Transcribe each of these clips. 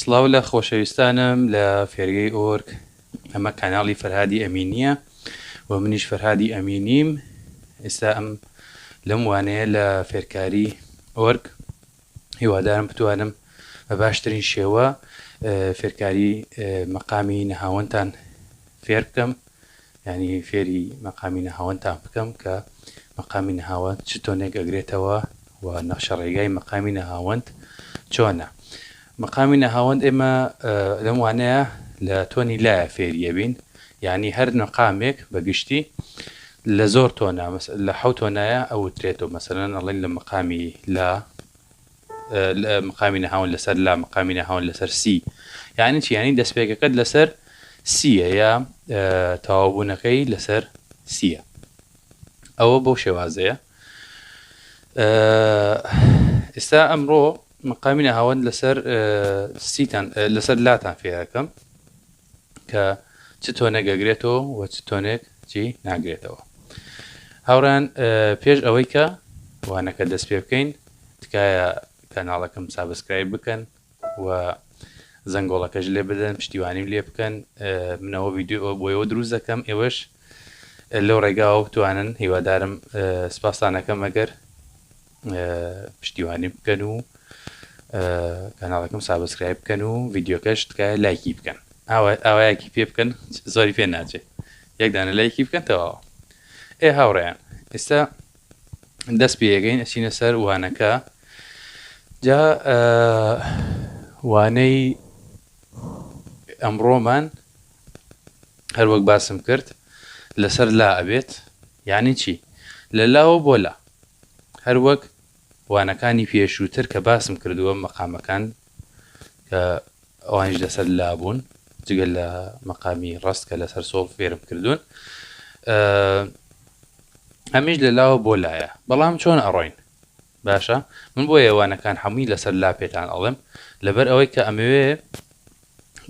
سڵاو لە خۆشەویستانم لە فێرگەی ئۆرگ. ئەمە کاناڵی فەرهادی ئەمینیە و منیش فەرهادی ئەمینیم. ئێستا ئەم لەم وانەیە لە فێرکاری ئۆرگ هیوادارم بتوانم بە باشترین شێوە فێرکاری مەقامی نەهاوەندتان فێر بکەم، ینی فێری مەقامی نەهاوەندتان بکەم کە مەقامی نەهاوەند چ تۆنێک ئەگرێتەوە و نەخشە ڕێگای مەقامی نەهاوەند چۆنە. مەقامی نەهاوەند ئێمە لەم وانەیە لە تۆنی لایە فێریە بین، یعنی هەر مەقامێک بەگشتی لە زۆر تۆنە لە حەوت تۆنایە ئەوترێتەوە. مەسەلەن ئەڵێن لە مەقامی لا مەقامی نەهاوەند لەسەر لا، مەقامی نەهاوەند لەسەر سی، یعنی چی؟ یعنی دەستپێکەکەت لەسەر سیە یا تەواوبوونەکەی لەسەر سیە. ئەوە بۆ شێوازەیە. ئێستا ئەمڕۆ مەقامی نەهاوەند لەسەر سیتان لەسەر لاتان فێرەکەم کە چ تۆنێک ئەگرێتەوە و چ تۆنێک چی ناگرێتەوە. هاوڕان، پێش ئەوەی کە وانەکە دەست پێ بکەین، تکایە کەناڵەکەم سابسکرایب بکەن و زەنگۆڵەکەش لێ بدەن، پشتیوانیم لێ بکەن. منەوە ڤیدیۆ بۆیەوە دروست دەکەم، ئێوەش لەو ڕێگاوە بتوانن. هیوادارم سپاسانەکەم ئەگەر پشتیوانیم بکەن و کەناڵەکەم سابسکرایب بکەن و ڤیدیۆکەش تکایە لایکی بکەن. ئاوایەکی پێ بکەن، زۆری پێ ناچێت، یەکدانە لایکی بکەن تەواوە. هاوڕێیان، ئێستا دەست پێگەین ئەچینە سەر وانەکە. جا وانەی ئەمڕۆمان هەروەک باسم کرد لەسەر لا ئەبێت. یعنی چی؟ لە لاوە بۆ لا، هەروەک وانەکانی پێشووتر کە باسم کردووە مەقامەکان کە ئەوانش لەسەر لا بوون، جگەل لە مەقامی ڕەست کە لەسەر سۆڵ فێرم کردوون، ئەمیش لە لاوە بۆ لایە. بەڵام چۆن ئەڕۆین؟ باشە، من بۆ ئێوانەکان هەمووی لەسەر لا پێتان ئەڵێم، لەبەر ئەوەی کە ئەمەوێ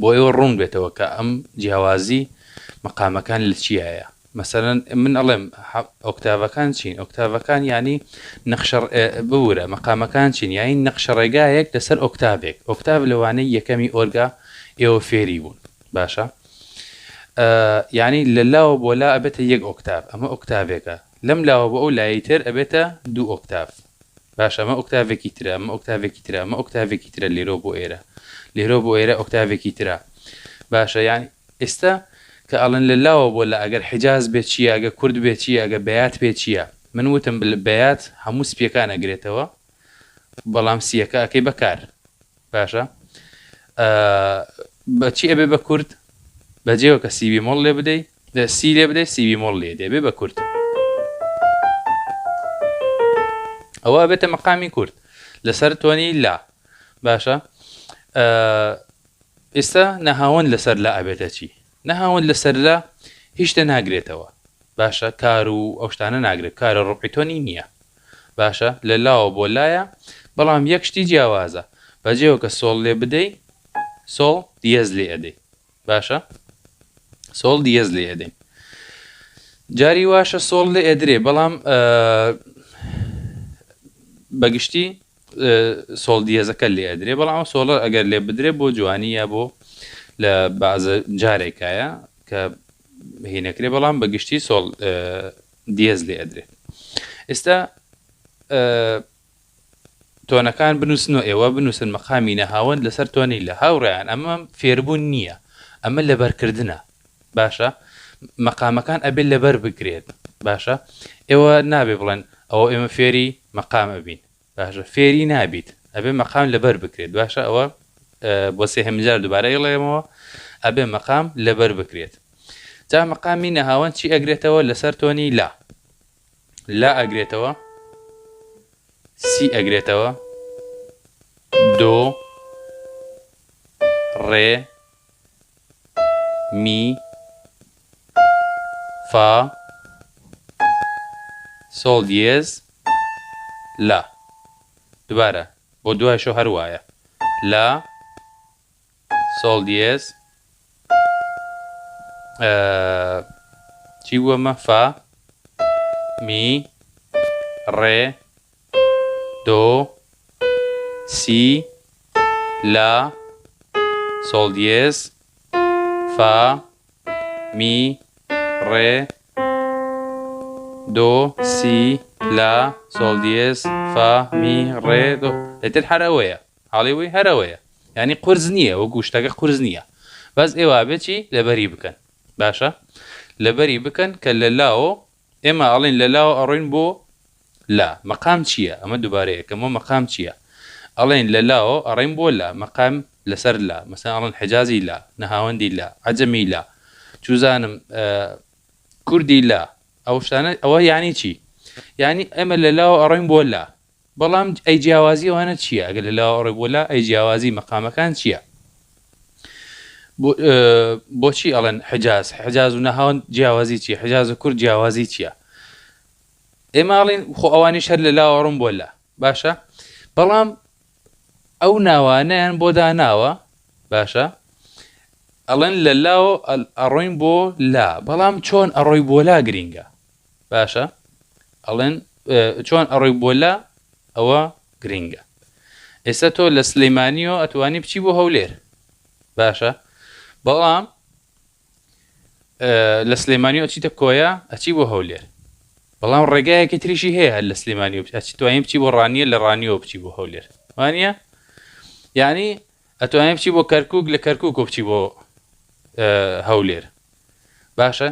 بۆ ئێوە ڕوون بێتەوە کە ئەم جیاوازی مەقامەکان لە چیایە. مەسەلەن من ئەڵێم ئۆکتاڤەکان چین؟ ئۆکتاڤەکان ینی نەخشە بورە، مەقامەکان چین؟ یانی نەخشە ڕێگایەک لەسەر ئۆکتاڤێک. ئۆکتاڤ لەوانەی یەکەمی ئۆرگا ئێوە فێری بوون. باشە، یعنی لە لاوە بۆ لا ئەبێتە یەک ئۆکتاڤ، ئەمە ئۆکتاڤێکە. لەم لاوە بۆ ئەو لایەی تر ئەبێتە دوو ئۆکتاڤ. باشە، ئەمە ئۆکتاڤێکی ترە، ئەمە ئۆکتاڤێکی ترە، ئەمە ئۆکتاڤێکی ترە، لێرۆ بۆ ئێرە، لێرۆ بۆ ئێرە ئۆکتاڤێکی ترە. باشە، یانی ئێستا کە ئەڵێن لە لاوە بۆ لا، ئەگەر حیجاز بێت چییە، ئەگە کورد بێت چییە، ئەگە بەیات بێت چییە؟ من وتم بەیات هەموو سپیەکان ئەگرێتەوە، بەڵام سیەکە ئەەکەی بەکار. باشە، بەچی ئەبێ بە کورد؟ بەجێوە کە سیبی مۆڵ لێ بدەیت، سی لێ بدەیت، سیبی مۆڵ لێ دەبێ بە کورد. ئەوە بێتە مەقامی کورد لەسەر تۆنی لا. باشە، ئێستا نەهاوەند لەسەر لا ئەبێتە چی؟ نەهاوەند لەسەر لا هیچ شتە ناگرێتەوە. باشە، کار و ئەو شتانە ناگرێت، کارە ڕووی تۆنی نییە. باشە، لە لاوە بۆ لایە، بەڵام یەک شتی جیاوازە. بەجێوە کە سۆڵ لێ بدەیت، سۆڵ دیێز لێ ئەدەی. باشە، سۆڵ دیێز لێ ئەدەین. جاری واشە سۆڵ لێ ئەدرێ، بەڵام بەگشتی سۆڵ دیێزەکە لێ ئەدرێ، بەڵام سۆڵە ئەگەر لێ بدرێ بۆ جوانی یا بۆ لە بەعزە جارێکایە کە هینەکرێ، بەڵام بەگشتی سۆڵ دیێز لێ ئەدرێت. ئێستا تۆنەکان بنووسنەوە، ئێوە بنووسن مەقامی نەهاوەند لەسەر تۆنی لە. هاوڕێیان، ئەمە فێربوون نییە، ئەمە لەبەرکردنە. باشە، مەقامەکان ئەبێت لەبەر بگرێت. باشە، ئێوە نابێ بڵێن ئەوە ئێمە فێری مەقامە بین. باشە، فێری نابیت، ئەبێ مەقام لەبەر بکرێت. باشە، ئەوە بۆ سێهەمین جار دووبارە ئێڵێمەوە، ئەبێ مەقام لەبەر بکرێت. جا مەقامی نەهاوەند چی ئەگرێتەوە لەسەر تۆنی لا؟ لا ئەگرێتەوە، سی ئەگرێتەوە، دۆ، ڕێ، می، فا، سۆڵ دیێز، لا. دووبارە بۆ دوایشەوە هەروایە، لا، سۆڵ دیێز، چی بووەمە؟ فا، می، ڕێ، دۆ، سی، لا، سۆڵ دیێز فا می ڕێ دۆ سی لا سۆڵ دیێز فا می ڕێ دۆ لەتر هەرەوەیە هەڵێوەی هەرەوەیە یعنی قورس نییە وە گوشتەکە قورس نییە بەس ئێوە بێکی لەبەری بکەن باشە لەبەری بکەن کە لە لاوە ئێمە ئەڵێن لە لاوە ئەڕۆین بۆ لا مەقام چییە ئەمە دووبارەیەکەمەوە مەقام چییە ئەڵێن لە لاوە ئەڕێین بۆ لا مەقام لەسەر لا مەسەن ئەڵێن حجازی لا نەهاوەندی لا عەجەمی لا چوزانم کوردی لا ئەو شتانە ئەوە یعنی چی یعنی ئەمە لە لاوە ئەڕۆین بۆ لا بەڵام ئەی جیاوازی ئەوانە چییە ئەگەر لە لاوە ئەڕۆی بۆ لا ئەی جیاوازی مەقامەکان چییە بۆچی ئەڵێن حجاز و نەهاوەند جیاوازی چییە حجاز و کورد جیاوازی چییە ئێمە ئەڵێن خۆ ئەوانیش هەر لە لاوە ئەڕۆن بۆ لا باشە بەڵام ئەو ناوانەیان بۆ داناوە باشە ئەڵێن لە لاوە ئەڕۆین بۆ لا بەڵام چۆن ئەڕۆی بۆ لا گرینگە باشە ئەڵێن چۆن ئەڕۆی بۆ لا ئەوە گرینگە ئێستا تۆ لە سلەیمانیەوە ئەتوانی بچی بۆ هەولێر باشە بەڵام لە سلەیمانیەوە ئەچیتە کۆیە ئەچی بۆ هەولێر بەڵام ڕێگایەکی تریشی هەیە هەر لە سلەیمانیەوە ئەچیتوانین بچی بۆ ڕانیە لە ڕانیەوە بچی بۆ هەولێر وانە یعنی ئەتوانین بچی بۆ کەرکووک لە کەرکووک بچی بۆ هەولێر باشە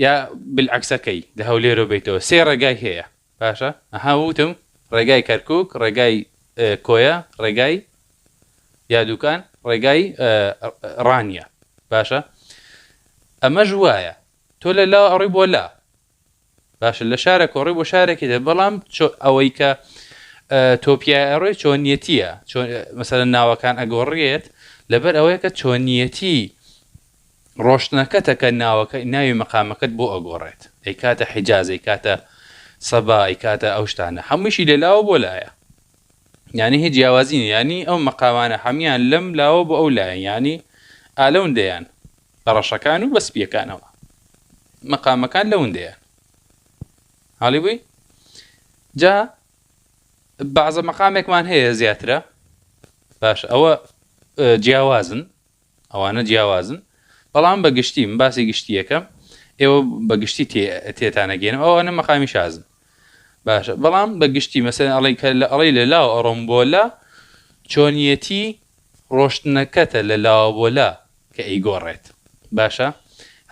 یا بالعکسەکەی لە هەولێرەوە بیتەوە سێ ڕێگای هەیە باشە ئەها وتم ڕێگای کەرکووک ڕێگای کۆیە ڕێگای یادووکان ڕێگای ڕانیە باشە ئەمەش وایە تۆ لە لا ئەڕۆی بۆ لا باشە لە شارە کۆڕی بۆ شارێکی دە بەڵام ئەوەی کە تۆپیایڕۆی چۆنیەتیە مەسەلەن ناوەکان ئەگۆڕێت لەبەر ئەوەیە کە چۆنیەتی ڕۆشتنەکەتە کە ناوەکە ناوی مەقامەکەت بۆ ئەگۆڕێت ئەی کاتە حیجاز ئەی کاتە سەبا ئەی کاتە ئەو شتانە هەمووشی لە لاوە بۆ لایە یعنی هیچ جیاوازی نیە یعنی ئەو مەقامانە هەمیان لەم لاوە بۆ ئەو لایەن یعنی ئالەوندەیان بەڕەشەکان و بەسپیەکانەوە مەقامەکان لەوندەیان هەڵی بووی جا بەعزە مەقامێکمان هەیە زیاترە باش ئەوە جیاوازن ئەوانە جیاوازن بەڵام بە گشتی من باسی گشتیەکەم ئێوە بە گشتی تێتانەگەێنم ئەوانە مەقامی شازن باشە بەڵام بە گشتی مەسەلەن ئەڵێ لە لاوە ئەڕۆم بۆ لا چۆنیەتی ڕۆشتنەکەتە لە لاوە بۆ لا کە ئەیگۆڕێت باشە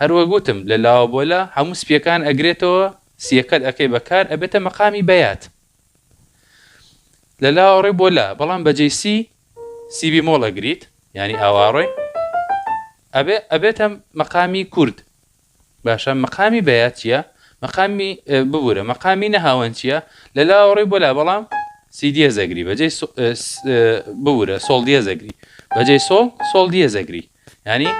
هەروە گوتم لە لاوە بۆ لا هەموو سپیەکان ئەگرێتەوە سیەکەت ئەەکەی بەکار ئەبێتە مەقامی بەیات لە لاوە ئەڕۆی بۆ لا بەڵام بەجێی سیبی مۆڵ ئەگریت ینی ئاواڕۆی ئەبێتە مەقامی کورد باشە مەقامی بەیات چییە مەقامی ببوورە مەقامی نەهاوەند چییە لە لاوە ئەڕۆی بۆ لا بەڵام سیدیە زەگری بەجێی ببوورە سۆڵ دیە زەگری بەجێی سۆڵ دیە زەگری ینی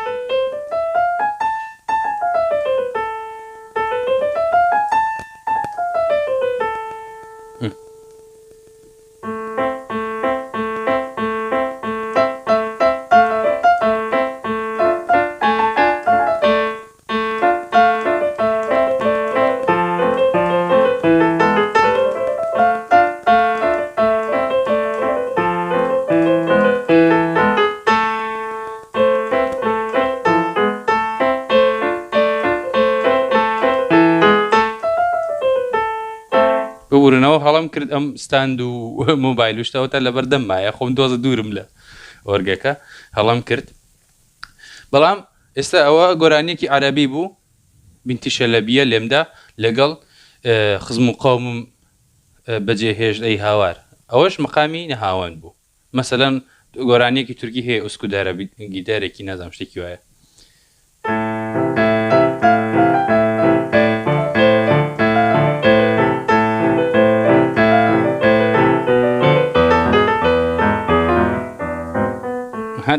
ببوورنەوە هەڵم کرد ئەم ستاند و مۆبایل وشتەوەتە لەبەر دەممایە خۆم دۆزە دوورم لە وەرگەکە هەڵم کرد بەڵام ئێستا ئەوە گۆرانیەکی عەرەبی بوو بینتی شەلەبیە لێمدا لەگەڵ خزم و قەومم بەجێهێشت ئەی هاوار ئەوەش مەقامی نەهاوەند بوو مەسەلەن گۆرانیەکی تورکی هەیە ئوسکودارە گیتارێکی نازانم شتێکی وایە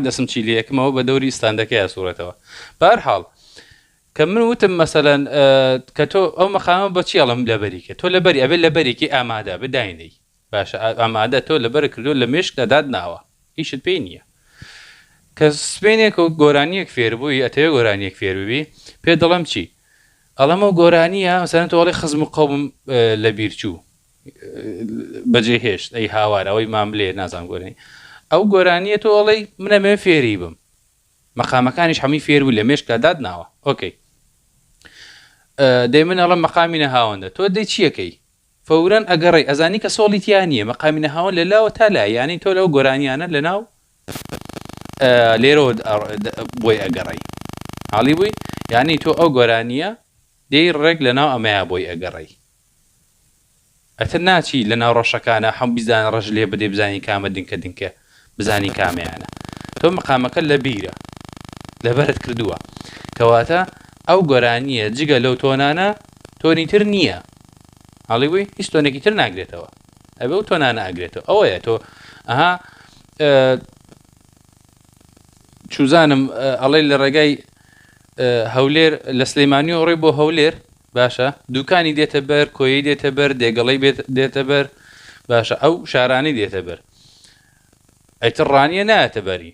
دەسم چی لەکەمەوە بە دەوری ستاندەکەی سوورەتەوە بەهەرحاڵ کە من وتم مەسەلەن کە تۆ ئەو مەقامە بەچی ئەڵم لەبەریکە تۆ لەبەری ئەبێت لەبەرێکی ئامادە بداینەی باشە ئامادە تۆ لەبەر کردو لە مێشکدا دادناوە هیچت پێی نییە کە سبێنێک و گۆرانیەک فێربووی ئەتەوێ گۆرانیەک فێربووی پێ دەڵم چی ئەڵەمە گۆرانیە مەسەلەن تۆ ئەڵێ خزم و قەومم لە بیرچوو بەجێهێشت ئەی هاوار ئەوەی مام لێ نازانم گۆرانی ئەو گۆرانیە تۆ ئەڵێ منەمێ فێری بم مەقامەکانیش هەمووی فێربوو لە مێشکدا دادناوە. ئۆکەی دەی من ئەڵەم مەقامی نەهاوەندە تۆ دەی چیەکەی فەورەن ئەگەڕێی ئەزانی کە سۆڵی تیان نییە مەقامی نەهاوەند لەلاوە تا لای یانی تۆ لەو گۆرانیانە لەناو لێرەوە بۆی ئەگەڕێی حاڵی بووی یانی تۆ ئەو گۆرانیە دەی ڕێک لەناو ئەمەیە بۆی ئەگەڕێی ئەتر ناچی لەناو ڕەشەکانە هەم بیزان ڕەش لێ بدەی بزانی کامە دنکە دنکە بزانی کامیانە تۆ مەقامەکە لە بیرە لەبەرت کردووە کەواتە ئەو گۆرانیە جگە لەو تۆنانە تۆنی تر نییە هەڵی بووی هیچ تۆنێکی تر ناگرێتەوە ئەبێ و تۆنانە ئەگرێتەوە ئەوەیە تۆ ئەها چوزانم ئەڵێ لە ڕێگای هەولێر لە سلەیمانی و ڕێ بۆ هەولێر باشە دوکانی دێتە بەر کۆیی دێتە بەر دێگەڵی دێتە بەر باشە ئەو شارانی دێتە بەر ئەیتر ڕانیە نایەتە بەری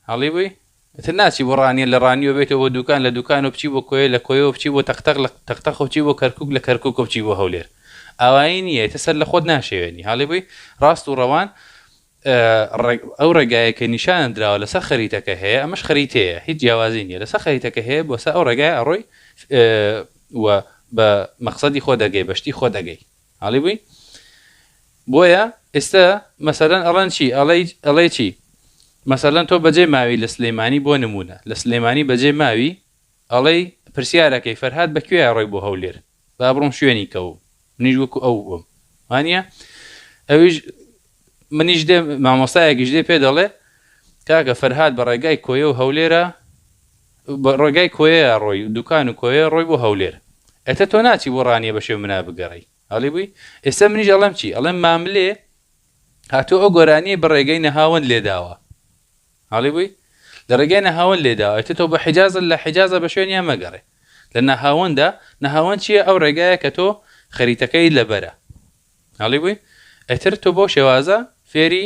هەڵی بووی ئەتر ناچی بۆ ڕانیە لە ڕانیەوە بێتەوە بۆ دوکان لە دوکان و بچی بۆ کۆیە لە کۆیەوە بچی بۆ تەختەق لە تەختەخ و بچی بۆ کەرکووک لە کەرکووک و بچی بۆ هەولێر ئاوایی نییە تەسەر لە خۆت ناشێوێنی هەڵی بووی ڕاست و ڕەوان ئەو ڕێگایەکە نیشان درراوە لەسەر خەریتەکە هەیە ئەمەش خەریتەیە هیچ جیاوازی نیە لەسەر خەریتەکە هەیە بۆ سە ئەو ڕێگای ئەڕۆی و بە مەقسەدی خۆ دەگەی بەشتی خۆ دەگەی هەڵی بووی بۆیە ئێستا مەسەلەن ئەڵەن چی ئەڵێ چی مەسەلەن تۆ بەجێ ماوی لە سلەیمانی بۆ نمونە لە سلەیمانی بەجێ ماوی ئەڵێ پرسیارەکەی فەرهاد بەکوێ ڕۆی بۆ هەولێر با بڕۆم شوێنی کەو منیش وەکو ئەو بووم وانە ئەویش منیش دێ مامۆستایەکیش دێ پێ دەڵێ کاکە فەرهاد بە ڕێگای کۆیە و هەولێرە بە ڕێگای کۆیە ڕۆی دوکان و کۆیە ڕۆی بۆ هەولێر ئێتە تۆ ناچی بۆ ڕانیە بە شێو منا بگەڕی هەڵی بووی ئێستا منیش ئەڵەم چی ئەڵێم ماملێ هاتوو ئەو گۆرانیە بە ڕێگەی نەهاوەند لێداوە هەڵی بووی لە ڕێگەی نەهاوەند لێداوە ئێتە تۆ بە حیجازە لە حیجازە بە شوێنیان مەگەڕێ لە نەهاوەندا نەهاوەند چییە ئەو ڕێگایە کە تۆ خەریتەکەی لەبەرە هەڵی بووی ئەتر تۆ بۆ شێوازە فێری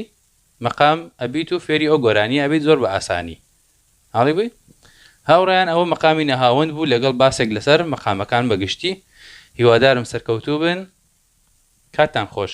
مەقام ئەبیت و فێری ئەو گۆرانی ئەبیت زۆر بە ئاسانی هەڵی بووی هاوڕێیان ئەوە مەقامی نەهاوەند بوو لەگەڵ باسێک لەسەر مەقامەکان بەگشتی هیوادارم سەرکەوتوو بن کاتتان خۆش